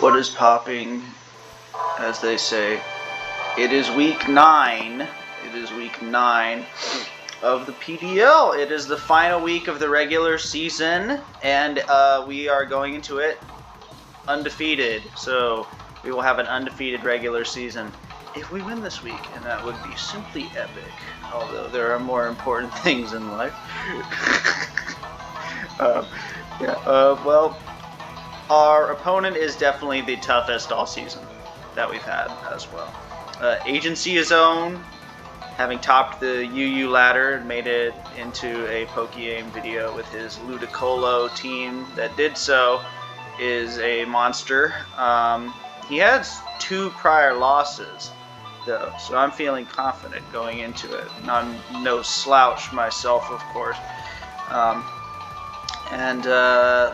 What is popping, as they say? It is week 9. It is week 9 of the PDL. It is the final week of the regular season, and we are going into it undefeated. So we will have an undefeated regular season if we win this week, and that would be simply epic. Although there are more important things in life. Well, our opponent is definitely the toughest all season that we've had as well. Agency is own, having topped the UU ladder, made it into a PokeAim video with his Ludicolo team that did so, is a monster. He has 2 prior losses, though, so I'm feeling confident going into it. I'm no slouch myself, of course.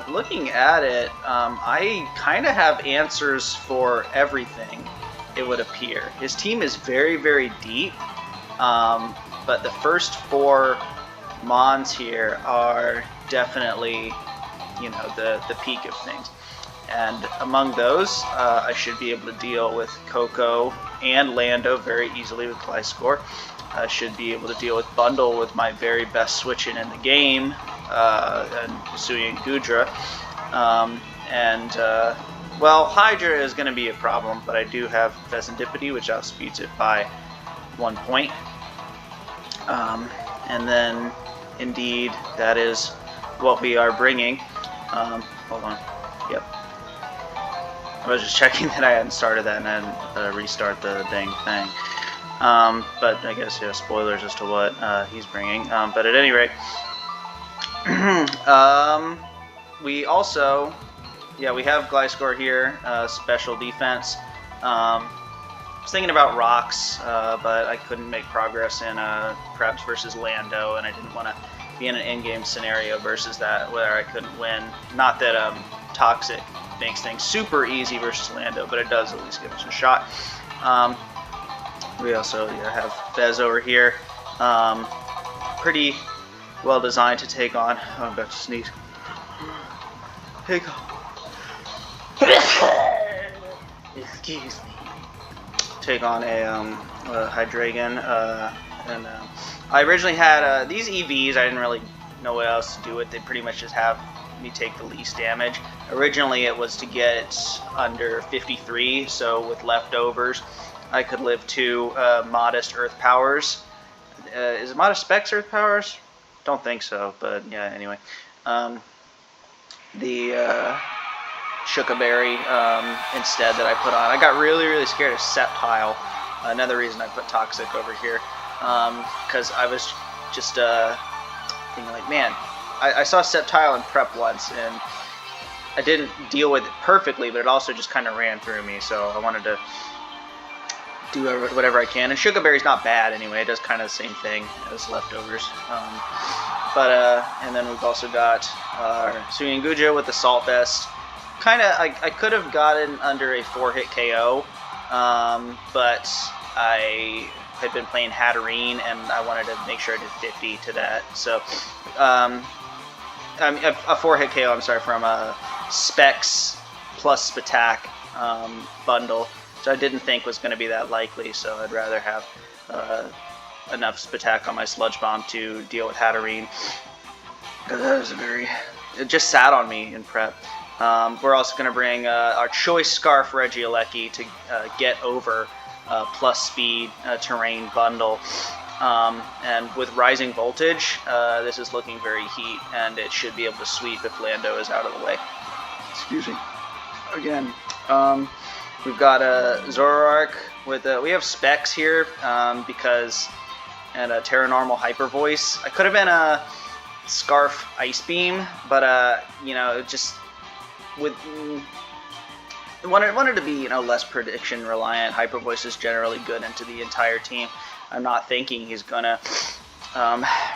Looking at it, I kind of have answers for everything, it would appear. His team is very, very deep, but the first 4 Mons here are definitely, the peak of things. And among those, I should be able to deal with Coco and Lando very easily with Gliscor. I should be able to deal with Bundle with my very best switch-in the game, and Sui and Gudra. Well, Hydra is going to be a problem, but I do have Pheasantipity, which outspeeds it by 1 point. And then, indeed, that is what we are bringing. Hold on. Yep. I was just checking that I hadn't started that and then restart the dang thing. But I guess, yeah, spoilers as to what he's bringing. But at any rate, we also, we have Gliscor here, special defense. I was thinking about rocks, but I couldn't make progress in Preps versus Lando, and I didn't want to be in an in-game scenario versus that where I couldn't win. Not that Toxic makes things super easy versus Lando, but it does at least give us a shot. We also have Fez over here. Pretty well designed to take on. Oh, I'm about to sneeze. Excuse me. Take on a Hydreigon. I originally had these EVs. I didn't really know what else to do with. They pretty much just have me take the least damage. Originally it was to get under 53, so with leftovers I could live 2 modest Earth Powers. Is it modest Specs Earth Powers? Don't think so, but yeah, anyway. The Shukaberry instead that I put on. I got really, really scared of Sceptile. Another reason I put Toxic over here. Because I was just thinking like, man, I saw Sceptile in Prep once, and I didn't deal with it perfectly, but it also just kind of ran through me, so I wanted to do whatever I can. And Shukaberry's not bad anyway, it does kind of the same thing as leftovers. And then we've also got Sui and Guja with the Salt Vest. I could have gotten under a 4-hit KO, but I had been playing Hatterene, and I wanted to make sure I did 50 to that. So, a 4-hit KO, I'm sorry, from a Specs plus Spatak bundle, which I didn't think was going to be that likely, so I'd rather have enough Spatak on my Sludge Bomb to deal with Hatterene. That was it just sat on me in Prep. We're also going to bring our Choice Scarf Regieleki to get over plus speed terrain bundle. And with Rising Voltage, this is looking very heat, and it should be able to sweep if Lando is out of the way. Excuse me. Again, we've got a Zoroark with we have Specs here because, and a Terra Normal Hyper Voice. I could have been a Scarf Ice Beam, but just with wanted to be less prediction reliant. Hyper Voice is generally good into the entire team. I'm not thinking he's gonna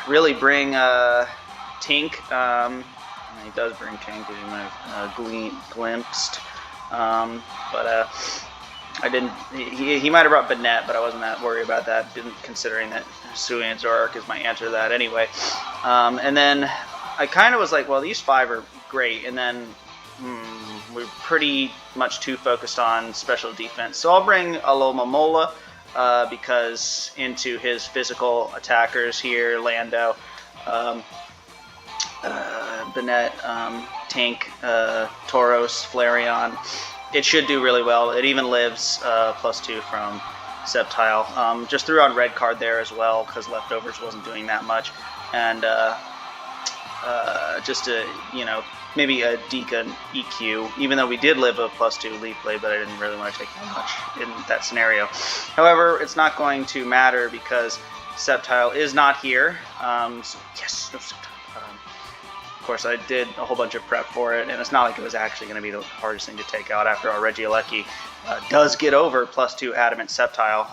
really bring Tink. He does bring Tink, as you might have glimpsed. But I didn't. He might have brought Banette, but I wasn't that worried about that, considering that Sui and Zoroark is my answer to that anyway. And then I kind of was like, well, these 5 are great, and then we're pretty much too focused on special defense. So I'll bring Alomomola because into his physical attackers here, Lando, Bennett, Tank, Tauros, Flareon. It should do really well. It even lives +2 from Sceptile. Just threw on red card there as well because Leftovers wasn't doing that much. And just a, maybe a Deacon EQ, even though we did live a +2 leaf blade, but I didn't really want to take that much in that scenario. However, it's not going to matter because Sceptile is not here. So yes, no Sceptile. Of course, I did a whole bunch of prep for it, and it's not like it was actually going to be the hardest thing to take out after our Regieleki does get over +2 Adamant Sceptile.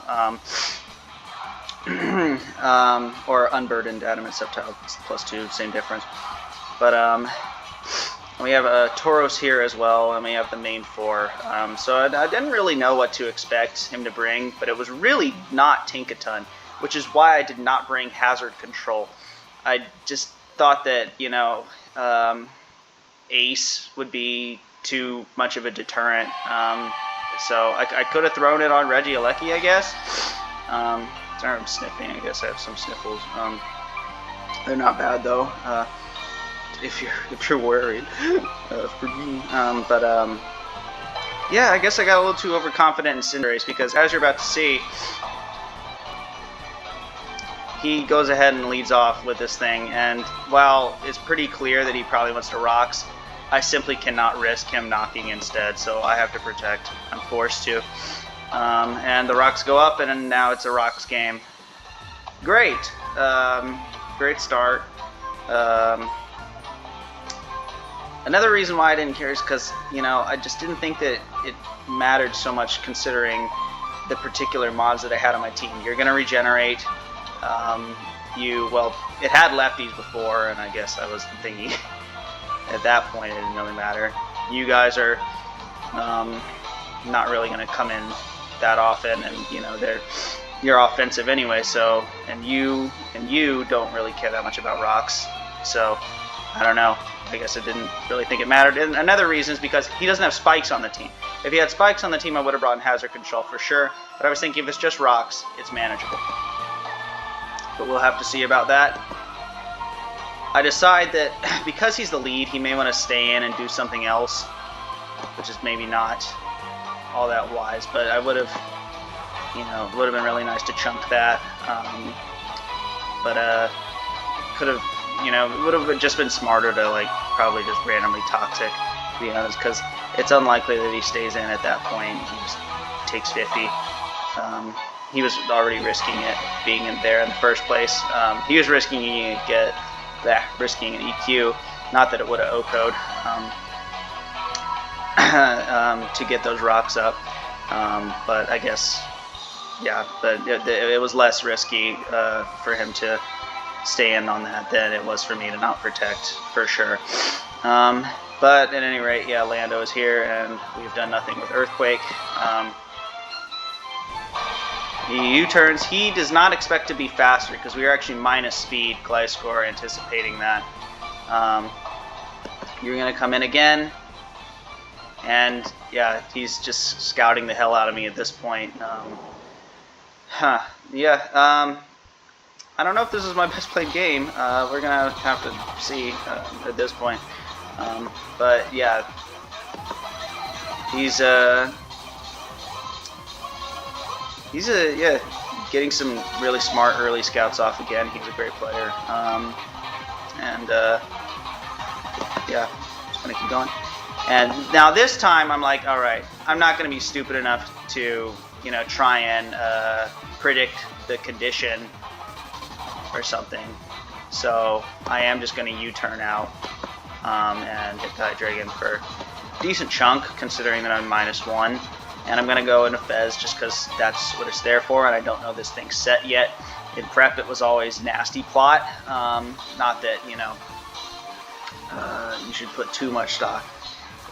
Or Unburdened Adamant Sceptile, +2, same difference. But we have Tauros here as well, and we have the main 4. So I didn't really know what to expect him to bring, but it was really not Tinkaton, which is why I did not bring Hazard Control. I just thought that, Ace would be too much of a deterrent. So I could have thrown it on Regieleki, I guess. Sorry, I'm sniffing. I guess I have some sniffles. They're not bad though. If you're worried for me. Yeah, I guess I got a little too overconfident in Cinderace because, as you're about to see, he goes ahead and leads off with this thing. And while it's pretty clear that he probably wants to Rocks, I simply cannot risk him knocking instead. So I have to protect. I'm forced to. And the rocks go up, and now it's a rocks game. Great. Great start. Another reason why I didn't care is because, I just didn't think that it mattered so much considering the particular mods that I had on my team. You're going to regenerate. Well, it had lefties before, and I guess I was thinking at that point it didn't really matter. You guys are not really going to come in that often, and you're offensive anyway, so and you don't really care that much about rocks, so I don't know. I guess I didn't really think it mattered. And another reason is because he doesn't have spikes on the team. If he had spikes on the team, I would have brought in Hazard Control for sure, but I was thinking if it's just rocks, it's manageable. But we'll have to see about that. I decide that because he's the lead, he may want to stay in and do something else, which is maybe not all that wise, but I would have, it would have been really nice to chunk that. Could have, it would have just been smarter to probably just randomly toxic, to be honest, because it's unlikely that he stays in at that point. He just takes 50. He was already risking it being in there in the first place. He was risking risking an EQ, not that it would have O-code. To get those rocks up, but I guess, yeah, but it was less risky for him to stay in on that than it was for me to not protect, for sure. But at any rate, yeah, Lando is here, and we've done nothing with Earthquake. He U-turns. He does not expect to be faster because we are actually minus speed, Gliscor, anticipating that. You're going to come in again. And yeah, he's just scouting the hell out of me at this point. I don't know if this is my best played game. We're gonna have to see at this point. But yeah, he's getting some really smart early scouts off again. He's a great player. Yeah, just gonna keep going. And now this time I'm like, all right, I'm not going to be stupid enough to, try and predict the condition or something. So I am just going to U-turn out and hit Hydreigon for a decent chunk, considering that I'm -1. And I'm going to go into Fez just because that's what it's there for, and I don't know this thing's set yet. In prep, it was always nasty plot. Not that, you should put too much stock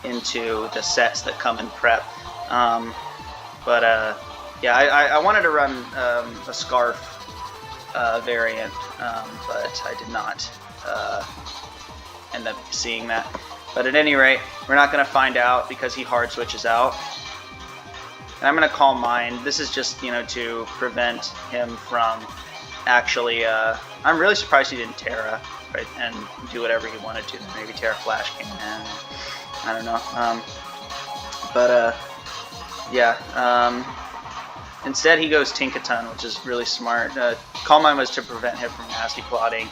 into the sets that come in prep. Yeah, I wanted to run a Scarf variant, but I did not end up seeing that. But at any rate, We're not going to find out because he hard switches out. And I'm going to call mine. This is just, you know, to prevent him from actually... I'm really surprised he didn't Terra, right, and do whatever he wanted to. Maybe Terra Flash came in. I don't know. Yeah. Instead, he goes Tinkaton, which is really smart. Calm Mind was to prevent him from nasty plotting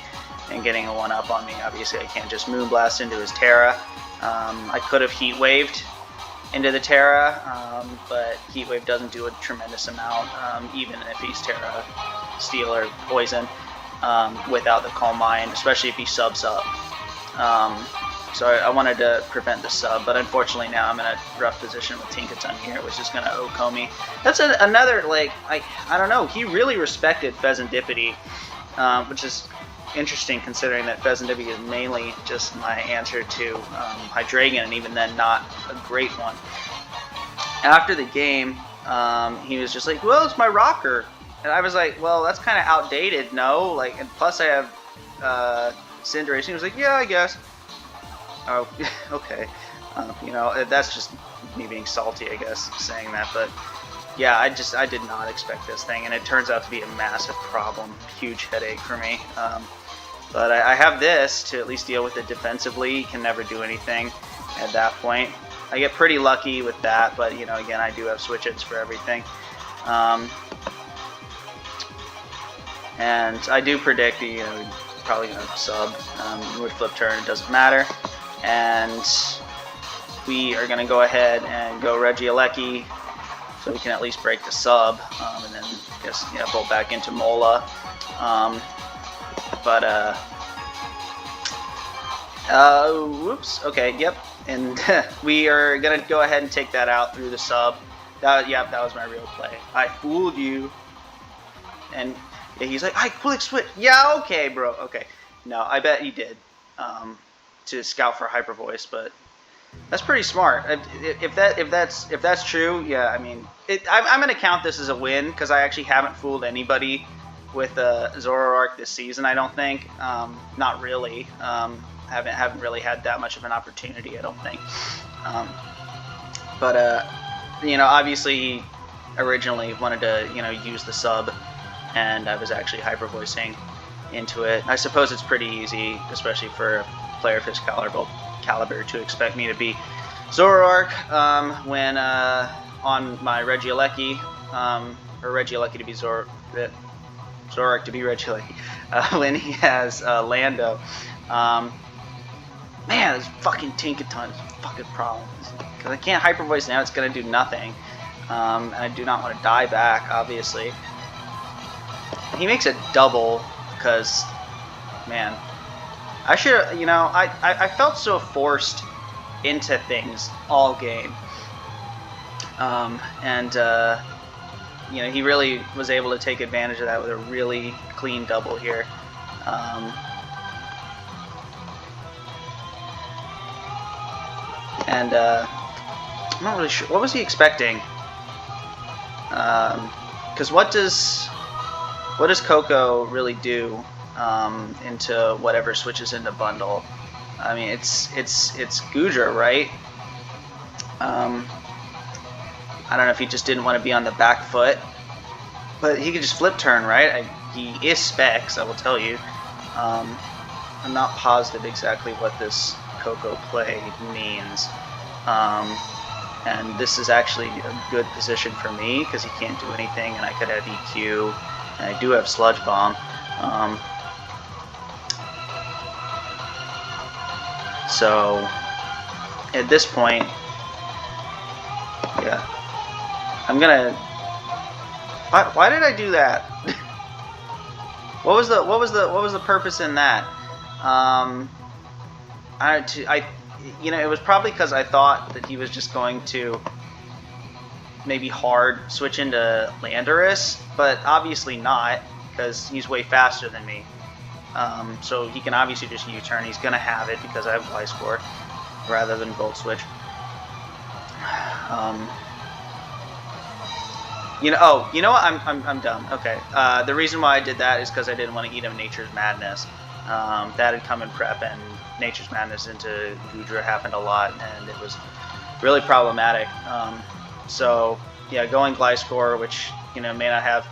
and getting a 1-up on me. Obviously, I can't just Moonblast into his Terra. I could have Heat Waved into the Terra, but Heat Wave doesn't do a tremendous amount, even if he's Terra, Steel, or Poison, without the Calm Mind, especially if he subs up. So I wanted to prevent the sub, but unfortunately now I'm in a rough position with Tinkaton here, which is going to OHKO me. That's another, like, I don't know, he really respected Pheasantipity, which is interesting considering that Pheasantipity is mainly just my answer to Hydreigon, and even then not a great one. After the game, he was just like, well, it's my rocker. And I was like, well, that's kind of outdated, no? Like, and plus I have Cinderace. He was like, yeah, I guess. Oh, okay. You know, that's just me being salty, I guess, saying that. But yeah, I did not expect this thing, and it turns out to be a massive problem, huge headache for me. But I have this to at least deal with it defensively. He can never do anything at that point. I get pretty lucky with that, but you know, again, I do have switch-ins for everything. And I do predict that, you know, probably gonna sub. Would flip turn, it doesn't matter. And we are gonna go ahead and go Regieleki, so we can at least break the sub, and then I guess, yeah, bolt back into Mola. Whoops. Okay, yep. And we are gonna go ahead and take that out through the sub. That was my real play. I fooled you. And yeah, he's like, I quick switch. Yeah, okay, bro. Okay. No, I bet he did. To scout for Hyper Voice, but that's pretty smart. If that's true, yeah. I mean, I'm gonna count this as a win because I actually haven't fooled anybody with Zoroark this season. I don't think. Not really. Haven't really had that much of an opportunity, I don't think. You know, obviously he originally wanted to, you know, use the sub, and I was actually hyper voicing into it. I suppose it's pretty easy, especially for a player of his caliber, to expect me to be Zoroark when on my Regieleki, or Regieleki to be Zoroark to be Regieleki, when he has Lando. Man, this fucking Tinkaton is a fucking problem. Because I can't Hyper Voice now, it's going to do nothing. And I do not want to die back, obviously. He makes a double because, man, I should, you know, I felt so forced into things all game. You know, he really was able to take advantage of that with a really clean double here. I'm not really sure. What was he expecting? Because what does Coco really do into whatever switches into bundle? I mean, it's Goodra, right? I don't know if he just didn't want to be on the back foot, but he could just flip turn, right? He is Specs, I will tell you. I'm not positive exactly what this Coco play means. And this is actually a good position for me because he can't do anything, and I could have EQ, and I do have Sludge Bomb. So at this point, yeah, I'm gonna. Why did I do that? What was the purpose in that? You know, it was probably because I thought that he was just going to maybe hard switch into Landorus, but obviously not, because he's way faster than me. So he can obviously just U-turn. He's gonna have it because I have Y-Score rather than Volt Switch. You know. Oh, you know what? I'm dumb. Okay. The reason why I did that is because I didn't want to eat him Nature's Madness. That had come in prep, and Nature's Madness into Gudra happened a lot, and it was really problematic. So yeah, going Gliscor, which may not have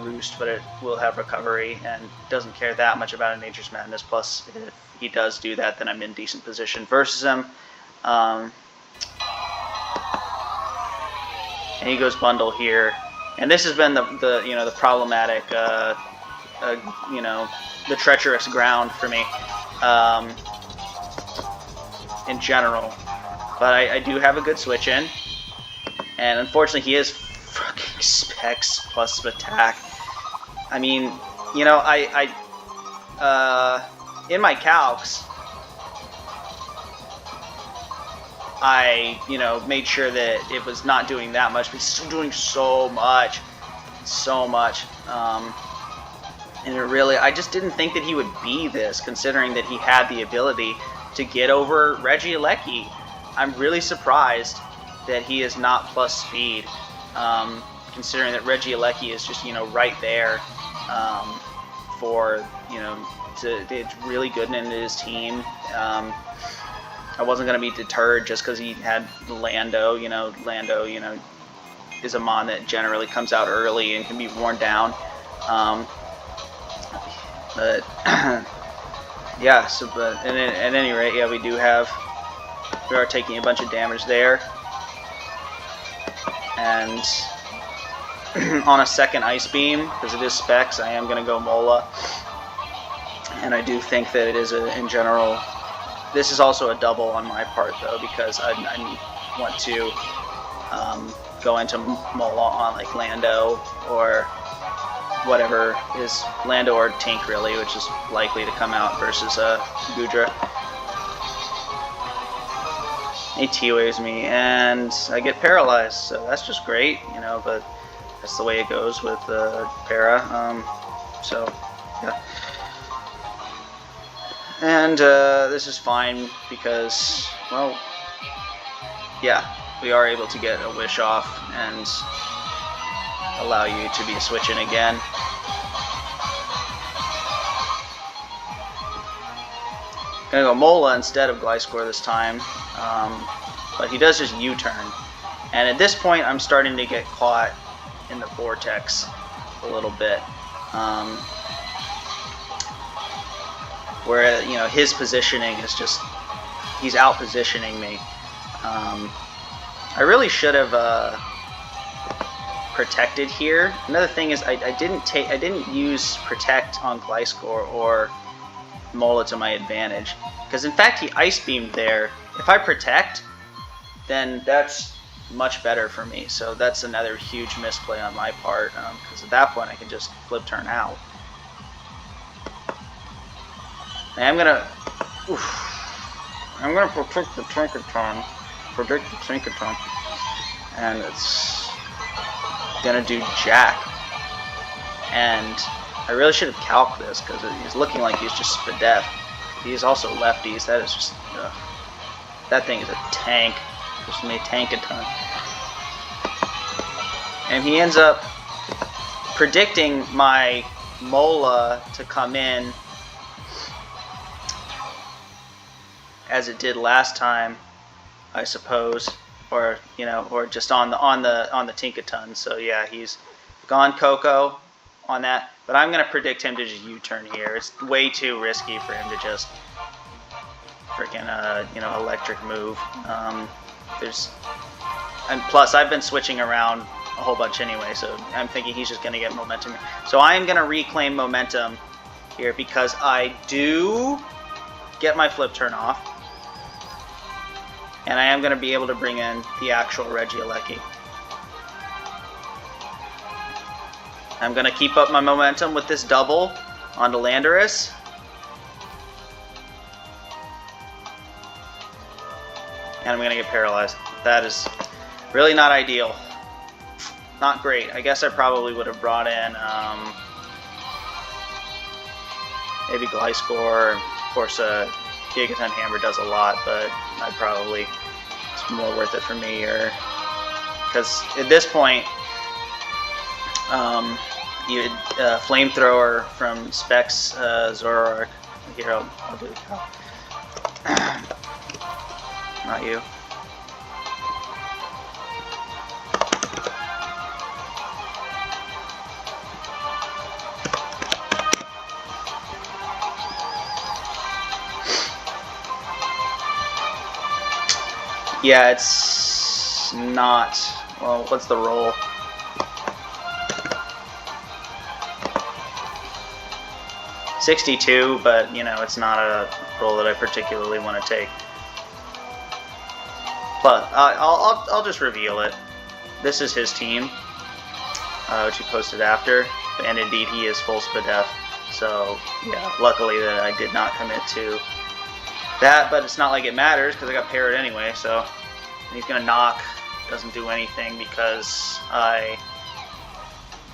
Roost, but it will have Recovery, and doesn't care that much about a Nature's Madness. Plus, if he does do that, then I'm in decent position versus him. And he goes Bundle here, and this has been the problematic, the treacherous ground for me in general. But I do have a good switch in, and unfortunately he is fucking Specs plus attack. I mean, in my calcs, I made sure that it was not doing that much, but it's still doing so much. And it really, I just didn't think that he would be this, considering that he had the ability to get over Regieleki. I'm really surprised that he is not plus speed, considering that Regieleki is just right there for it's really good into his team. I wasn't going to be deterred just because he had Lando. Lando, is a mon that generally comes out early and can be worn down. But yeah, but at any rate, yeah, we are taking a bunch of damage there. And on a second Ice Beam, because it is Specs, I am going to go Mola. And I do think that it is in general. This is also a double on my part, though, because I want to go into Mola on like Lando or whatever is Lando or Tink, really, which is likely to come out versus Gudra. He T-waves me, and I get paralyzed, so that's just great, but that's the way it goes with para. So, yeah. And this is fine because, well, yeah, we are able to get a wish off and allow you to be switching again. Gonna go Mola instead of Gliscor this time, but he does just U-turn. And at this point, I'm starting to get caught in the vortex a little bit. Where his positioning is just, he's out positioning me. I really should have protected here. Another thing is I didn't use protect on Gliscor or Mola to my advantage, because in fact he Ice Beamed there. If I protect, then that's much better for me. So that's another huge misplay on my part, because at that point I can just flip turn out. I'm gonna protect the Trinketon, and it's gonna do Jack. And I really should have calced this, because he's looking like he's just Spadef. He's also lefties. That is just that thing is a tank. Just made tank a ton. And he ends up predicting my Mola to come in, as it did last time, I suppose, or or just on the Tinkaton. So yeah, he's gone Coco on that, but I'm gonna predict him to just U-turn here. It's way too risky for him to just freaking electric move. And plus I've been switching around a whole bunch anyway, so I'm thinking he's just gonna get momentum. So I am gonna reclaim momentum here because I do get my flip turn off. And I am going to be able to bring in the actual Regieleki. I'm going to keep up my momentum with this double onto Landorus. And I'm going to get paralyzed. That is really not ideal. Not great. I guess I probably would have brought in maybe Gliscor. Of course, Gigaton Hammer does a lot, but I'd probably, it's more worth it for me, or because at this point, you Flamethrower from Specs Zoroark. Here, I'll do Not you. Yeah, it's not. Well, what's the roll? $62, but you know, it's not a roll that I particularly want to take. But I'll just reveal it. This is his team, which he posted after, and indeed he is full spadef. So yeah, luckily that I did not commit to that, but it's not like it matters because I got parried anyway. So he's gonna knock, doesn't do anything because I.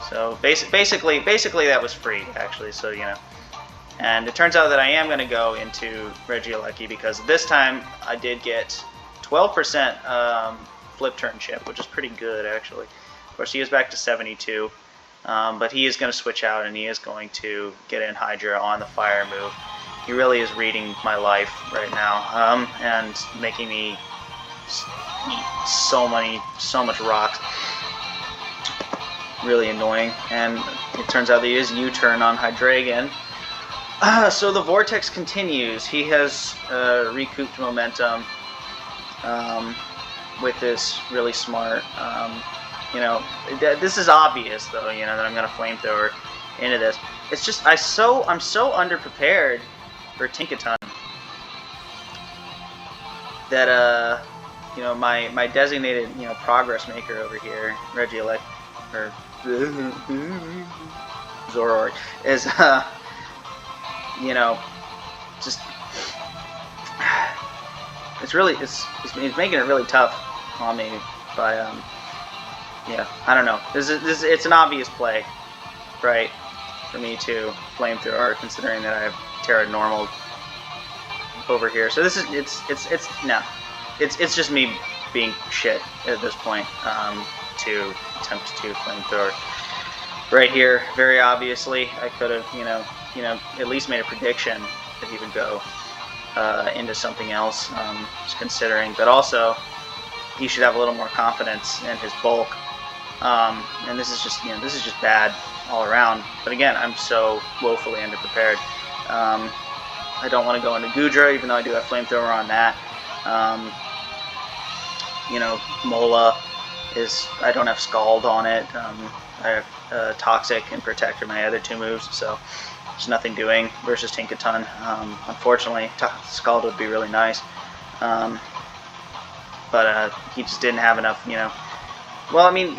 So basically that was free actually. So you know, and it turns out that I am gonna go into REGIELEKI because this time I did get 12% flip turn chip, which is pretty good actually. Of course, he is back to 72, but he is going to switch out and he is going to get in Hydra on the fire move. He really is reading my life right now and making me eat so much rocks. Really annoying. And it turns out that he is U-turn on Hydra again. So the vortex continues. He has recouped momentum. With this really smart, you know, this is obvious though, you know, that I'm gonna flamethrower into this. It's just I'm so underprepared for Tinkaton that you know, my designated, you know, progress maker over here, REGIELEKI or Zoroark is you know, just. It's really, it's making it really tough on me by, yeah, I don't know. It's an obvious play, right, for me to flamethrower, considering that I have Terra Normal over here. So this is, it's just me being shit at this point to attempt to flamethrower. Right here, very obviously, I could have, you know, at least made a prediction that he would go into something else, just considering, but also he should have a little more confidence in his bulk. And this is just, you know, this is just bad all around. But again, I'm so woefully underprepared. I don't want to go into Goodra, even though I do have flamethrower on that. You know, Mola is, I don't have Scald on it. I have Toxic and Protect are my other two moves, so there's nothing doing versus Tinkaton. Unfortunately, Scald would be really nice, but he just didn't have enough, you know. Well, I mean,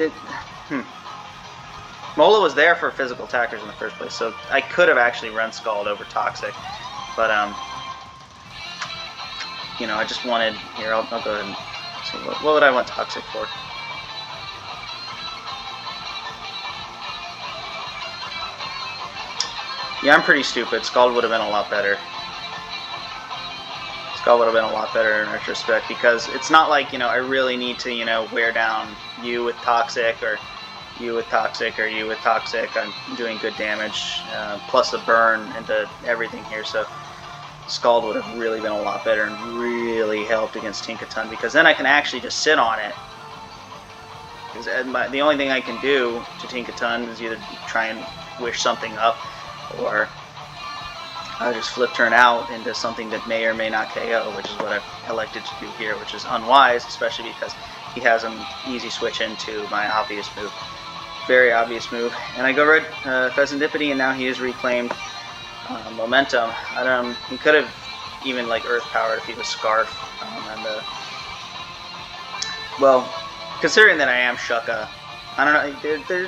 Mola was there for physical attackers in the first place, so I could have actually run Scald over Toxic, but you know, I just wanted, here, I'll go ahead and see, what would I want Toxic for? Yeah, I'm pretty stupid. Scald would have been a lot better. Scald would have been a lot better in retrospect, because it's not like, you know, I really need to, you know, wear down you with Toxic, or you with Toxic, or you with Toxic. I'm doing good damage, plus a burn into everything here, so Scald would have really been a lot better and really helped against Tinkaton, because then I can actually just sit on it. Because the only thing I can do to Tinkaton is either try and wish something up, or I just flip turn out into something that may or may not KO, which is what I've elected to do here, which is unwise, especially because he has an easy switch into my obvious move. Very obvious move. And I go red Pheasantipity, and now he has reclaimed momentum. He could have even like Earth Powered if he was Scarf. Well, considering that I am Shuka, I don't know,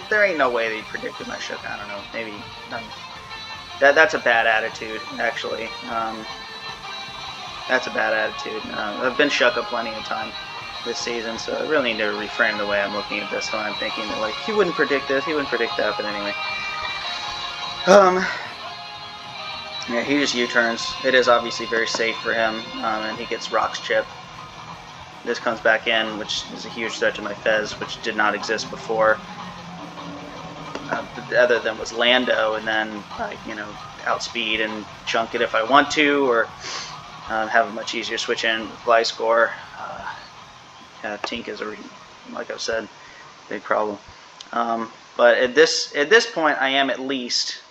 there ain't no way that he predicted my Shuka. I don't know, maybe. That's a bad attitude, actually. That's a bad attitude. I've been Shuka plenty of time this season, so I really need to reframe the way I'm looking at this. So I'm thinking that, like, he wouldn't predict this, he wouldn't predict that, but anyway. Yeah, he just U-turns. It is obviously very safe for him, and he gets Rock's Chip. This comes back in, which is a huge threat to my Fez, which did not exist before. Other than was Lando, and then, like, you know, outspeed and chunk it if I want to, or have a much easier switch in with Gliscor. Yeah, Tink is like I've said, big problem. But at this point, I am at least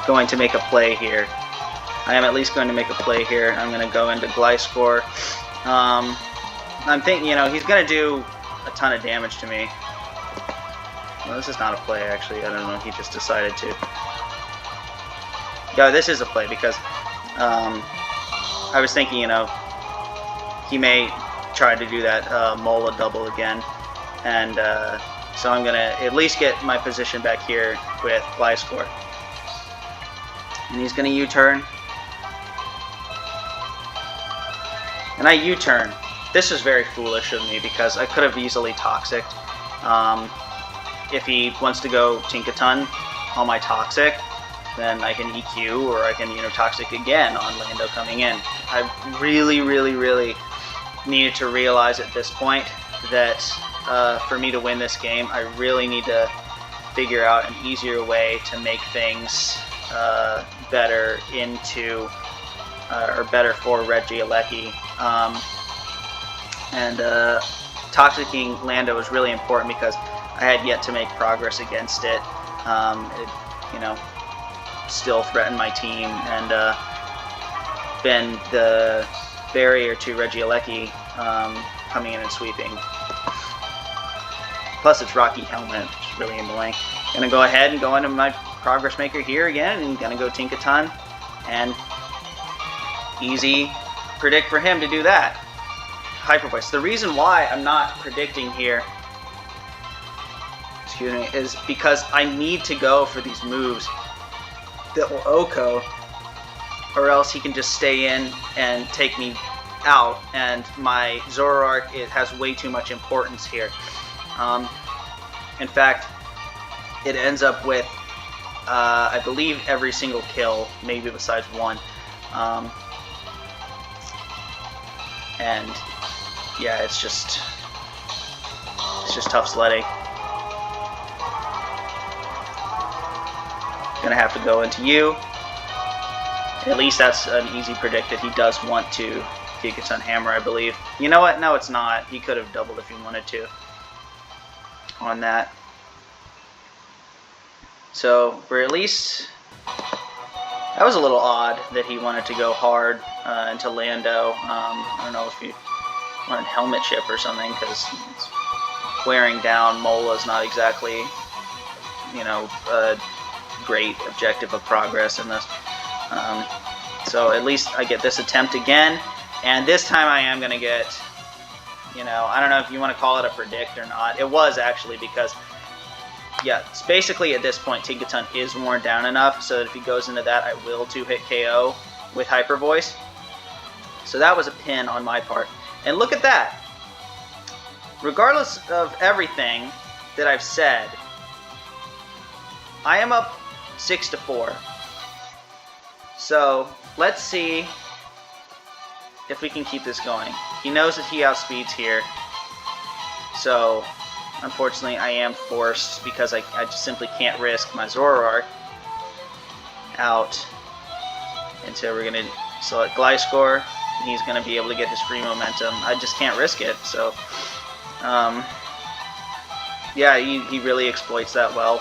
going to make a play here. I am at least going to make a play here. I'm going to go into Gliscor. I'm thinking, you know, he's going to do a ton of damage to me. Well, this is not a play, actually. I don't know. He just decided to. Yeah, this is a play because I was thinking, you know, he may try to do that Mola double again. And so I'm going to at least get my position back here with Gliscor. And he's going to U-turn. And I U-turn. This is very foolish of me because I could have easily Toxic. If he wants to go Tinkaton on my Toxic, then I can EQ or I can, you know, Toxic again on Lando coming in. I really, really, really needed to realize at this point that for me to win this game, I really need to figure out an easier way to make things better into or better for Regieleki. Toxicking Lando was really important because I had yet to make progress against it. It, you know, still threatened my team and been the barrier to Regieleki coming in and sweeping. Plus, it's Rocky Helmet, which is really annoying. Gonna go ahead and go into my Progress Maker here again, and gonna go Tinkaton, and easy predict for him to do that. Hyper Voice. The reason why I'm not predicting here, excuse me, is because I need to go for these moves that will Oko, or else he can just stay in and take me out, and my Zoroark, it has way too much importance here. In fact, it ends up with, I believe, every single kill, maybe besides one. And yeah, it's just tough sledding. Gonna have to go into you. At least that's an easy predict that he does want to Gigaton Hammer, I believe. You know what? No, it's not. He could have doubled if he wanted to on that. So we're at least... That was a little odd that he wanted to go hard into Lando. I don't know if he wanted Helmet Chip or something, because wearing down Mola is not exactly, you know, a great objective of progress in this. So at least I get this attempt again, and this time I am going to get, you know, I don't know if you want to call it a predict or not. It was actually, because, yeah, it's basically at this point Tinkaton is worn down enough so that if he goes into that, I will 2-hit KO with Hyper Voice. So that was a pin on my part. And look at that. Regardless of everything that I've said, I am up 6-4. So let's see if we can keep this going. He knows that he outspeeds here. So unfortunately I am forced, because I just simply can't risk my Zoroark out until we're going to select Gliscor. He's going to be able to get his free momentum. I just can't risk it. So yeah, he really exploits that well.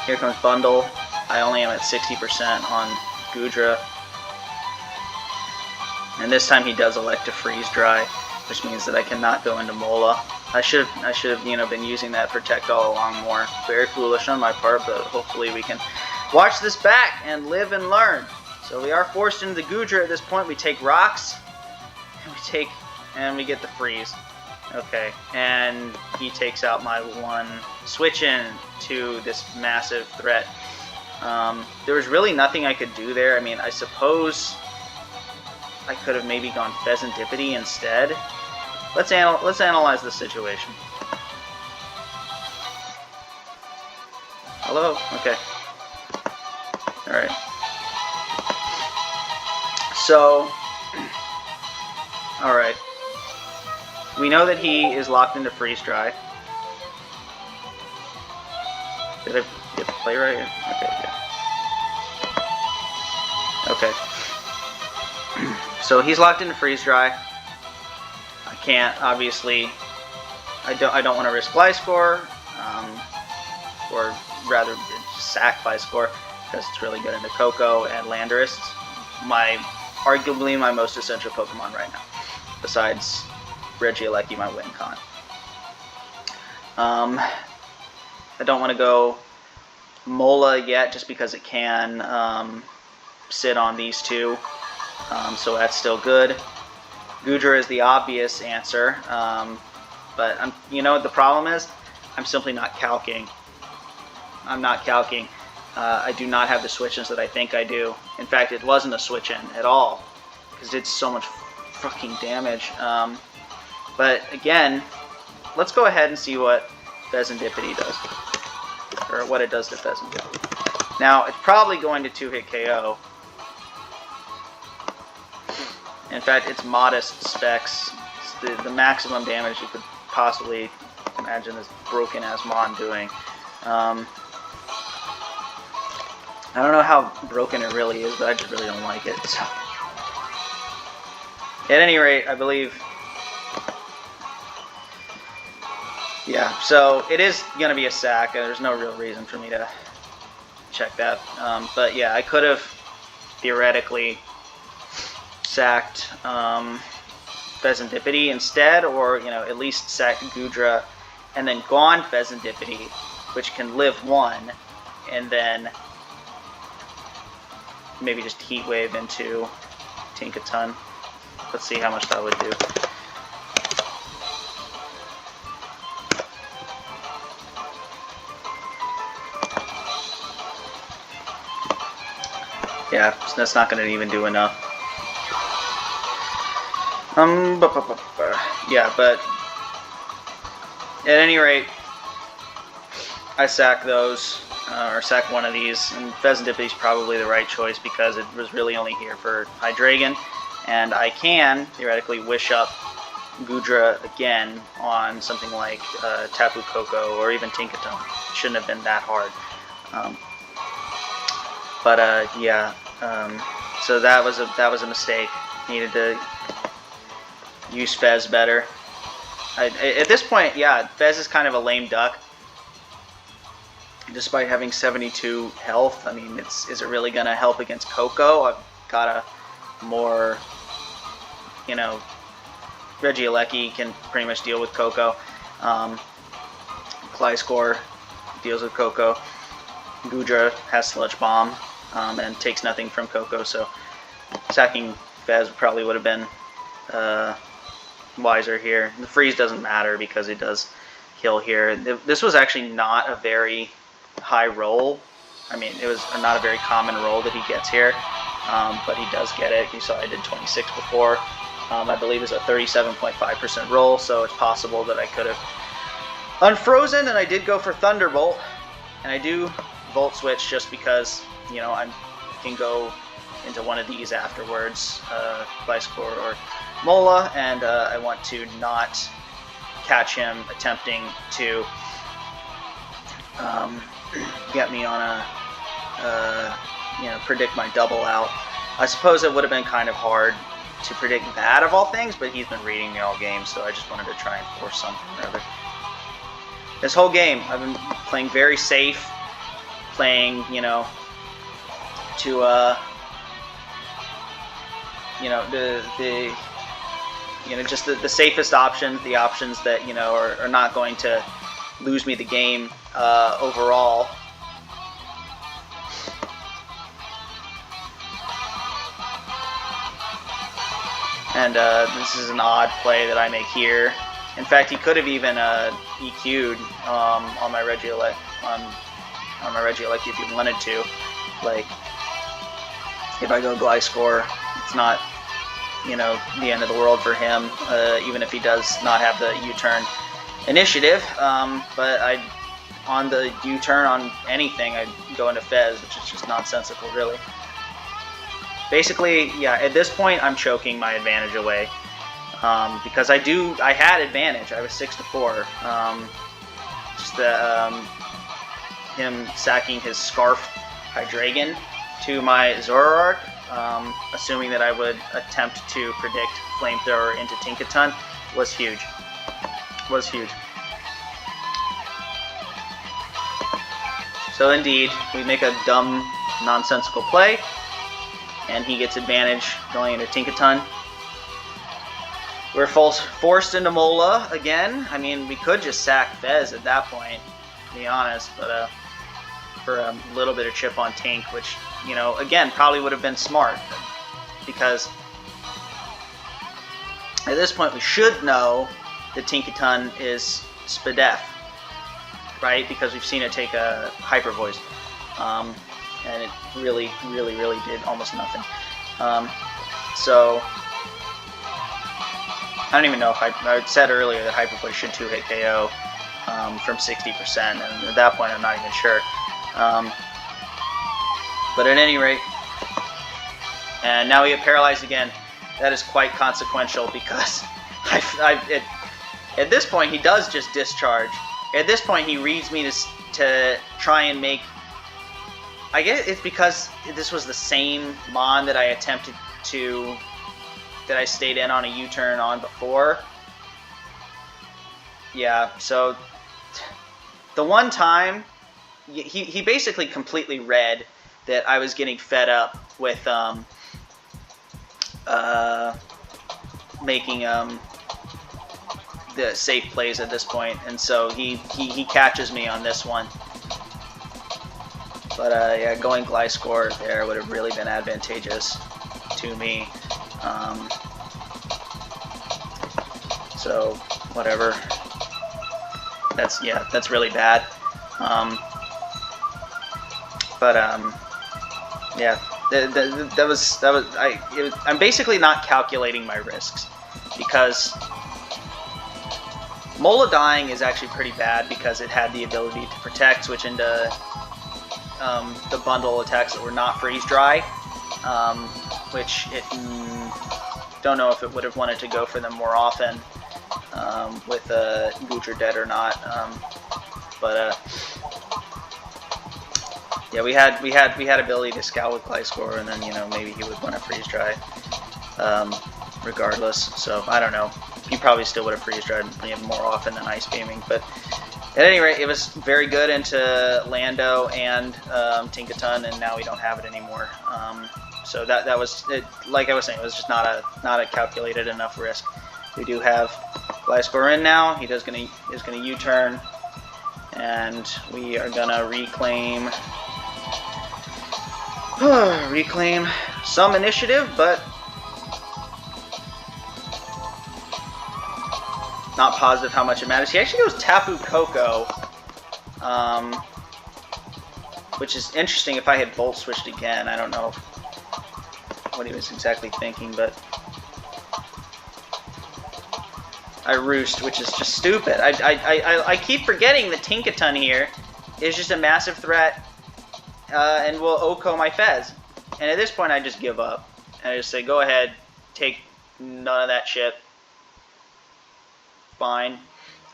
Here comes Bundle. I only am at 60% on Goodra. And this time he does elect to freeze dry, which means that I cannot go into Mola. I should have, you know, been using that Protect all along more. Very foolish on my part, but hopefully we can watch this back and live and learn. So we are forced into the Goodra at this point. We take rocks, and we get the freeze. Okay, and he takes out my one. Switch in to this massive threat. There was really nothing I could do there. I mean, I suppose I could have maybe gone Pheasantipity instead. Let's analyze the situation. Hello? Okay. Alright. So, alright. We know that he is locked into freeze dry. Did I get the play right here? Okay, yeah. Okay. So he's locked into freeze dry. I can't, obviously. I don't want to risk Gliscor, or rather sack Gliscor, because it's really good into Koko and Landorus. Arguably my most essential Pokemon right now, besides Regieleki, my win con. I don't want to go Mola yet, just because it can sit on these two, so that's still good. Goodra is the obvious answer, but you know what the problem is? I'm simply not calcing. I'm not calcing. I do not have the switch-ins that I think I do. In fact, it wasn't a switch-in at all, because it did so much fucking damage. But again, let's go ahead and see what Pheasantipity does, or what it does to Pheasantipity. Now, it's probably going to 2-hit KO. In fact, it's modest specs. It's the maximum damage you could possibly imagine this broken Asmon doing. I don't know how broken it really is, but I just really don't like it. So. At any rate, I believe... Yeah, so it is going to be a sack. There's no real reason for me to check that. But yeah, I could have theoretically sacked Pheasantipity instead, or at least sacked Goodra and then gone Pheasantipity, which can live one, and then maybe just Heat Wave into Tinkaton. Let's see how much that would do. Yeah, that's not going to even do enough. Yeah, but at any rate, I sack those, or sack one of these, and Pheasantipity is probably the right choice because it was really only here for Hydreigon, and I can theoretically wish up Goodra again on something like Tapu Koko or even Tinkaton. Shouldn't have been that hard. Yeah, so that was a mistake. Needed to use Fez better. At this point, yeah, Fez is kind of a lame duck. Despite having 72 health, I mean, is it really gonna help against Koko? I've got a more, Regieleki can pretty much deal with Koko. Gliscor deals with Koko. Goodra has Sludge Bomb and takes nothing from Koko, so sacking Fez probably would have been wiser here. The freeze doesn't matter because it does kill here. This was actually not a very high roll. I mean, it was not a very common roll that he gets here, but he does get it. You saw I did 26 before. I believe it's a 37.5% roll, so it's possible that I could have unfrozen, and I did go for Thunderbolt, and I do Volt Switch just because, I can go into one of these afterwards, Gliscor or Mola, and I want to not catch him attempting to get me on a, predict my double out. I suppose it would have been kind of hard to predict that of all things, but he's been reading me all game, so I just wanted to try and force something or other. This whole game, I've been playing very safe, playing, just the safest options, the options that, are not going to lose me the game overall. And this is an odd play that I make here. In fact, he could have even EQ'd on my Regieleki, on my Regieleki if he wanted to. Like, if I go Gliscor, it's not, the end of the world for him, even if he does not have the U-turn initiative. But on the U-turn on anything, I'd go into Fez, which is just nonsensical, really. Basically, yeah, at this point, I'm choking my advantage away. because I had advantage. I was 6-4. Just the him sacking his Scarf Hydreigon to my Zoroark, assuming that I would attempt to predict Flamethrower into Tinkaton, was huge. Was huge. So indeed, we make a dumb, nonsensical play, and he gets advantage going into Tinkaton. We're forced into Mola again. I mean, we could just sack Fez at that point, to be honest, but for a little bit of chip on Tink, which, you know, again, probably would have been smart, because at this point we should know that Tinkaton is Spadef, right? Because we've seen it take a Hyper Voice, and it really did almost nothing. So I don't even know if I said earlier that Hyper Voice should 2-hit KO from 60%, and at that point I'm not even sure. But at any rate, and now we get paralyzed again. That is quite consequential, because at this point he does just discharge. At this point he reads me to try and make... I guess it's because this was the same Mon that I attempted to... that I stayed in on a U-turn on before. Yeah, so the one time he basically completely read that I was getting fed up with making the safe plays at this point, and so he catches me on this one. But yeah, going Gliscor there would have really been advantageous to me. So whatever. That's really bad. Yeah, I'm basically not calculating my risks, because Mola dying is actually pretty bad, because it had the ability to protect, switch into the bundle attacks that were not freeze dry, which it don't know if it would have wanted to go for them more often with Goocher dead or not, yeah, we had ability to scout with Gliscor, and then, you know, maybe he would want to freeze dry, regardless. So I don't know. He probably still would have freeze dried more often than ice beaming. But at any rate, it was very good into Lando and Tinkaton, and now we don't have it anymore. So that was it, like I was saying, it was just not a calculated enough risk. We do have Gliscor in now. He is gonna U-turn, and we are gonna reclaim some initiative, but not positive how much it matters. He actually goes Tapu Koko, which is interesting. If I had Volt switched again, I don't know what he was exactly thinking, but I Roost, which is just stupid. I keep forgetting that Tinkaton here is just a massive threat, and will OHKO my Fez. And at this point, I just give up, and I just say, go ahead, take none of that shit. Fine.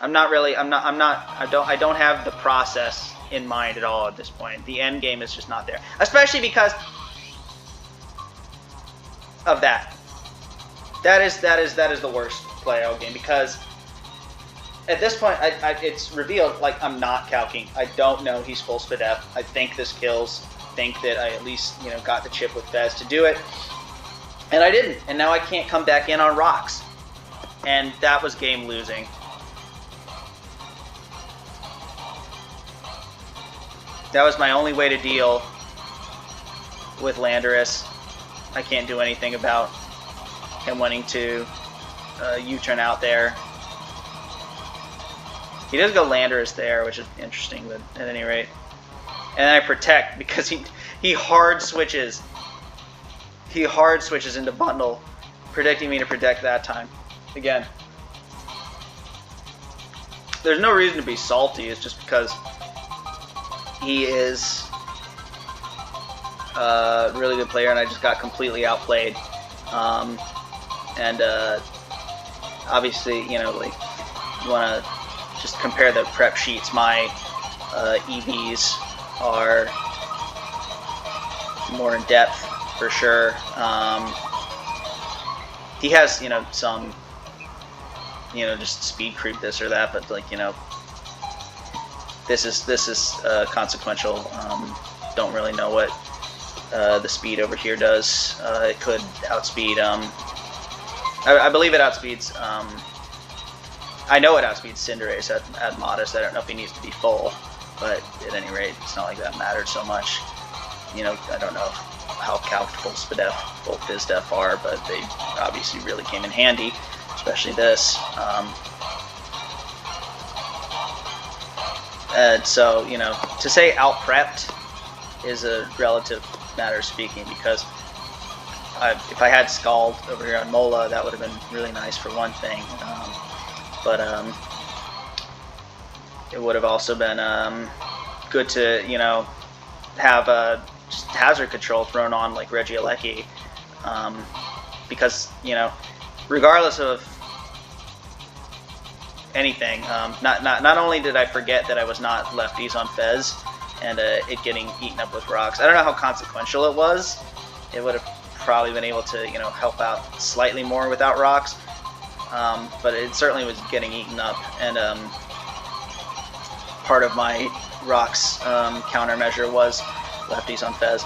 I don't have the process in mind at all at this point. The end game is just not there, especially because of that. That is the worst play all game, because at this point it's revealed, like, I'm not calking. I don't know he's full Spadef. I think this kills. Think that I at least, you know, got the chip with Fez to do it, and I didn't. And now I can't come back in on rocks, and that was game losing. That was my only way to deal with Landorus. I can't do anything about him wanting to U-turn out there. He does go Landorus there, which is interesting, but at any rate. And then I protect, because he hard switches. He hard switches into bundle, predicting me to protect that time. Again, there's no reason to be salty. It's just because he is a really good player, and I just got completely outplayed. obviously, you know, like, you want to just compare the prep sheets. My EVs are more in depth for sure. He has, you know, some, you know, just speed creep this or that, but like, you know, this is consequential. Don't really know what the speed over here does. It could outspeed. I believe it outspeeds. I know it outspeeds Cinderace at modest. I don't know if he needs to be full, but at any rate, it's not like that mattered so much. You know, I don't know how calcul Spadef, full Fizdef are, but they obviously really came in handy, especially this. And so, you know, to say out-prepped is a relative matter of speaking, because if I had Scald over here on Mola, that would have been really nice for one thing. But it would have also been good to, you know, have just hazard control thrown on like Regieleki, because, you know, regardless of anything, not only did I forget that I was not lefties on Fez and it getting eaten up with rocks. I don't know how consequential it was. It would have probably been able to, you know, help out slightly more without rocks, but it certainly was getting eaten up, and part of my rocks countermeasure was lefties on Fez.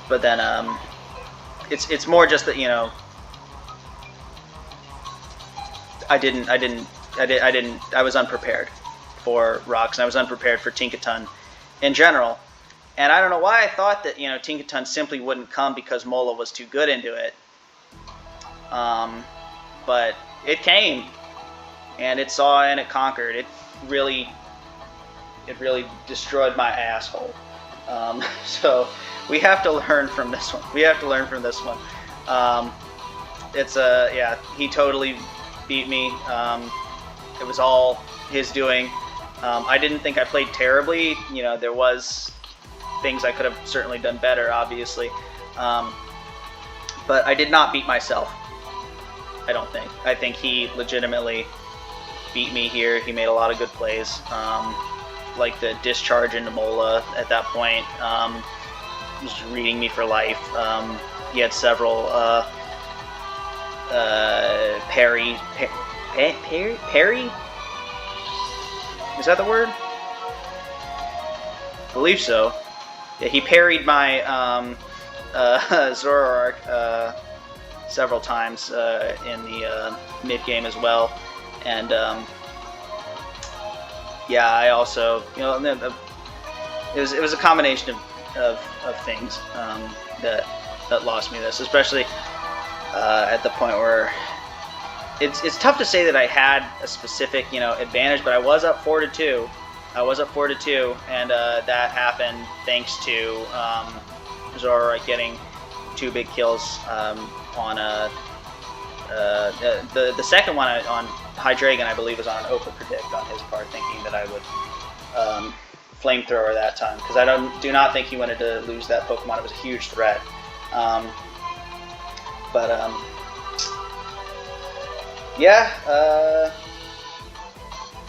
But then it's more just that, you know, I was unprepared for rocks, and I was unprepared for Tinkaton in general. And I don't know why I thought that, you know, Tinkaton simply wouldn't come because Mola was too good into it. But it came, and it saw and it conquered. It really destroyed my asshole. So we have to learn from this one. Yeah, he totally beat me. It was all his doing. I didn't think I played terribly. You know, there was things I could have certainly done better, obviously. But I did not beat myself, I don't think. I think he legitimately beat me here. He made a lot of good plays. Like the discharge into Mola at that point. Was reading me for life. He had several parry? Is that the word? I believe so. Yeah, he parried my Zoroark several times in the mid-game as well. And yeah, I also, you know, it was a combination of things that lost me this, especially at the point where it's tough to say that I had a specific, you know, advantage, but I was up 4-2. And that happened thanks to Zoroark getting 2 big kills on the second one on Hydreigon, I believe, was on an Opa Predict on his part, thinking that I would Flamethrower that time, because I do not think he wanted to lose that Pokemon. It was a huge threat.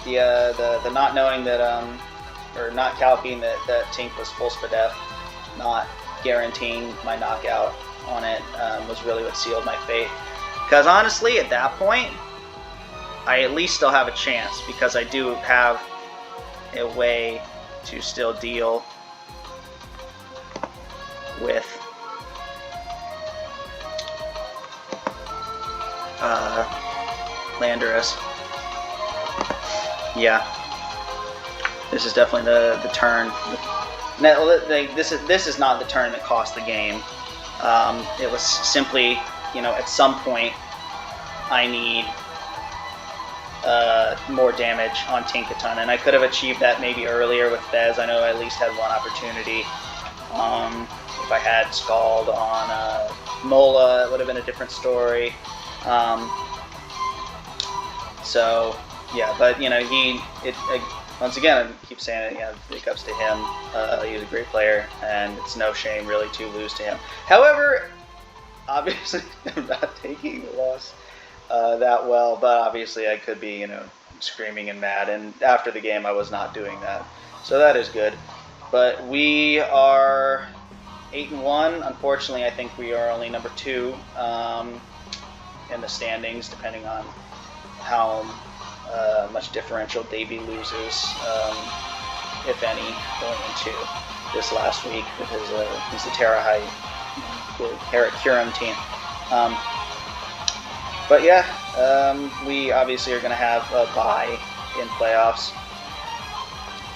Yeah, the not knowing that or not calculating that Tink was full Spadef, not guaranteeing my knockout on it, was really what sealed my fate. Because honestly, at that point, I at least still have a chance, because I do have a way to still deal with Landorus. Yeah, this is definitely the turn. This is not the turn that cost the game. It was simply, you know, at some point I need more damage on Tinkaton, and I could have achieved that maybe earlier with Fez. I know I at least had one opportunity. If I had Scald on Mola, it would have been a different story. So yeah, but you know, once again, I keep saying it, you know, big ups to him. He was a great player, and it's no shame really to lose to him. However, obviously I'm not taking the loss that well, but obviously I could be, screaming and mad. And after the game, I was not doing that, so that is good. But we are 8-1. Unfortunately, I think we are only number 2 in the standings, depending on how much differential Davey loses, if any, going into this last week with his Terra High, the Herrick Huron team. But yeah, we obviously are going to have a bye in playoffs,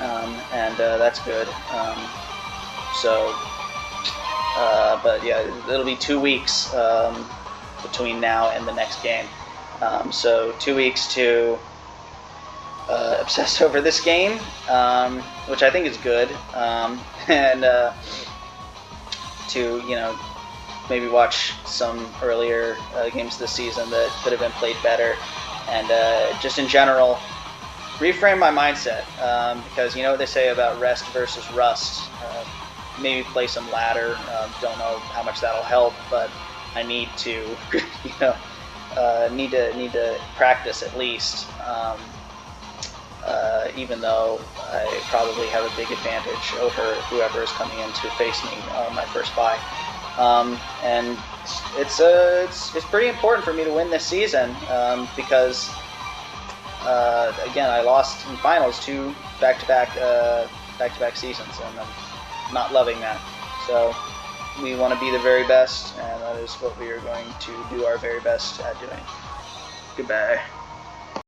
and that's good. But yeah, it'll be 2 weeks between now and the next game. So 2 weeks to obsess over this game, which I think is good, and to maybe watch some earlier games this season that could have been played better, and just in general reframe my mindset, because you know what they say about rest versus rust. Maybe play some ladder. Don't know how much that'll help, but I need to need to practice at least, even though I probably have a big advantage over whoever is coming in to face me on my first bye. And it's pretty important for me to win this season, because again, I lost in finals 2 back-to-back seasons, and I'm not loving that. So we want to be the very best, and that is what we are going to do our very best at doing. Goodbye.